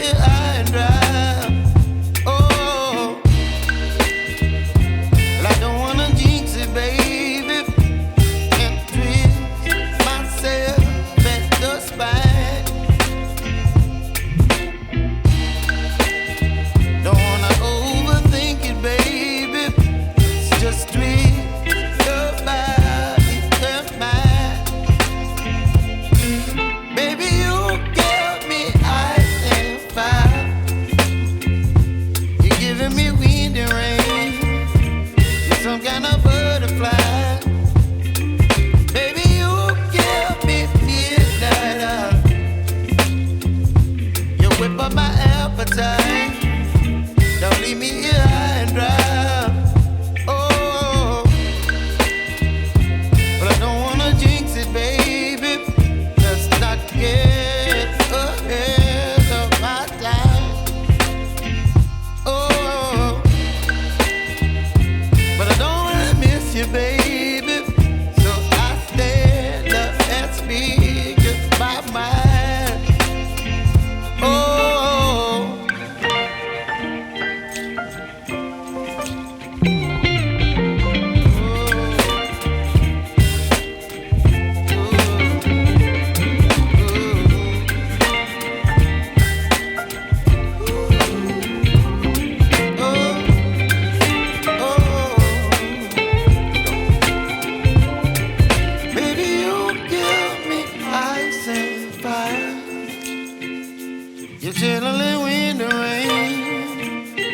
here high and dry. Oh, well, I don't wanna jinx it, baby, and twist myself at the spine. Don't wanna overthink it, baby. It's just twist your body and mine. Baby, you give me ice and fire. You're giving me wind and rain. You're some kind of butterfly. Baby, you give me midnight. You whip up my appetite. Don't leave me here high and dry. Oh, but I don't wanna jinx it, baby. Let's not get ahead of my time. Oh, but I don't wanna miss you, baby. So I stand up and speak my mind. Oh. Baby, you give me ice and fire. You're chilling wind and rain.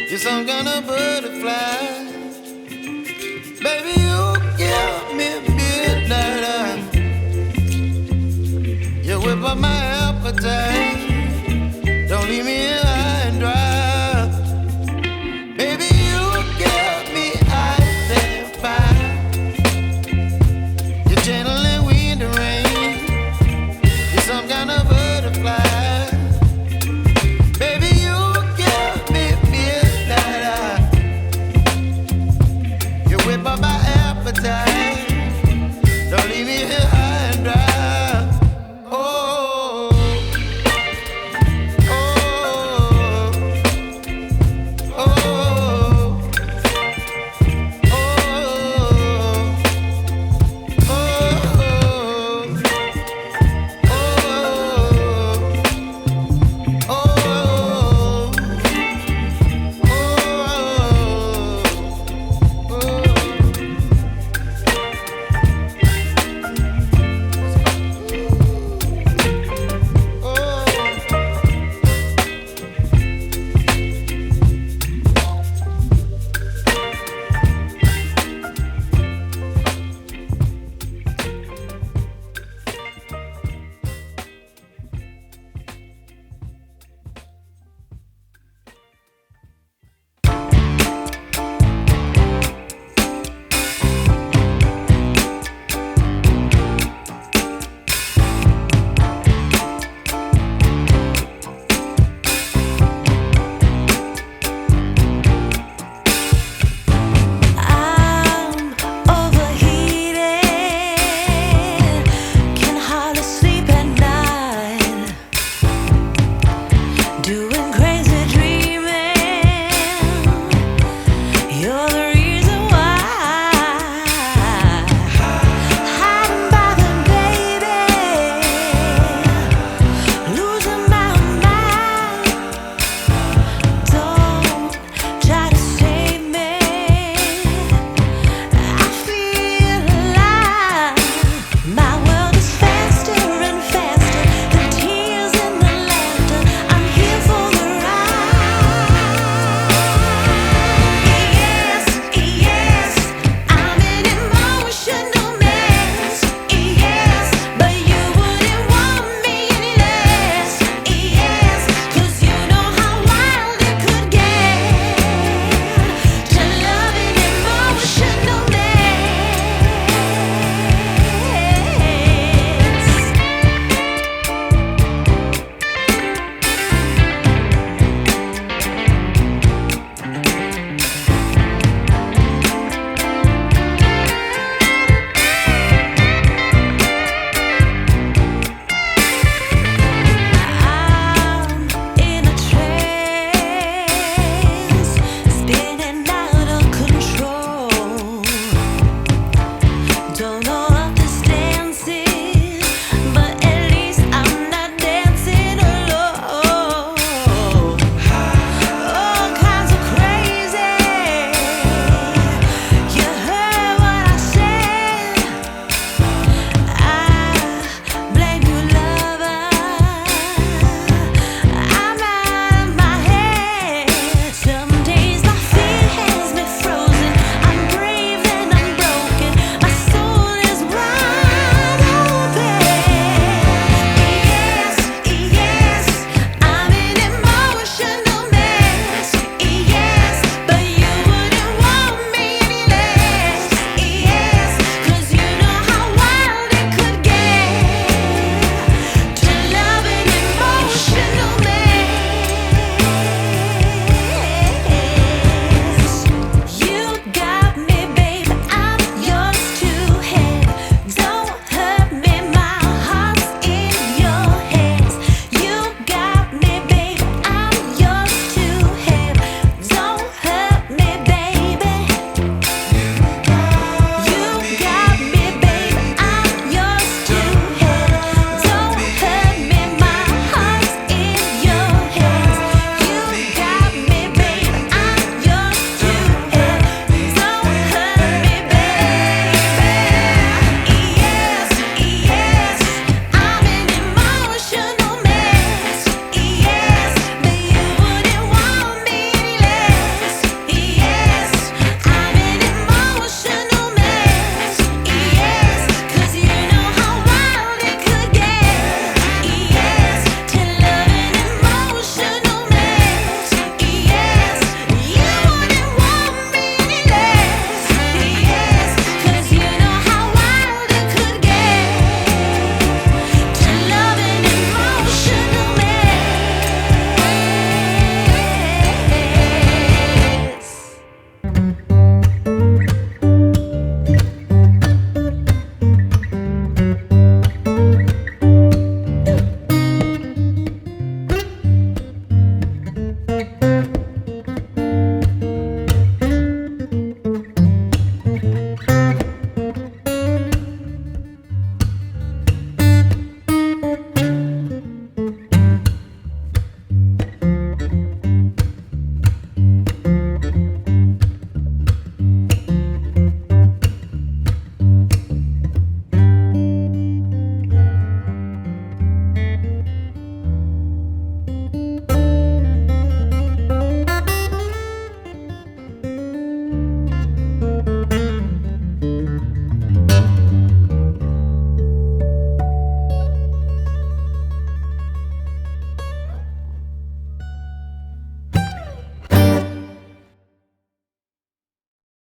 You're some kind of butterfly. Baby, you give me midnight. You whip up my appetite.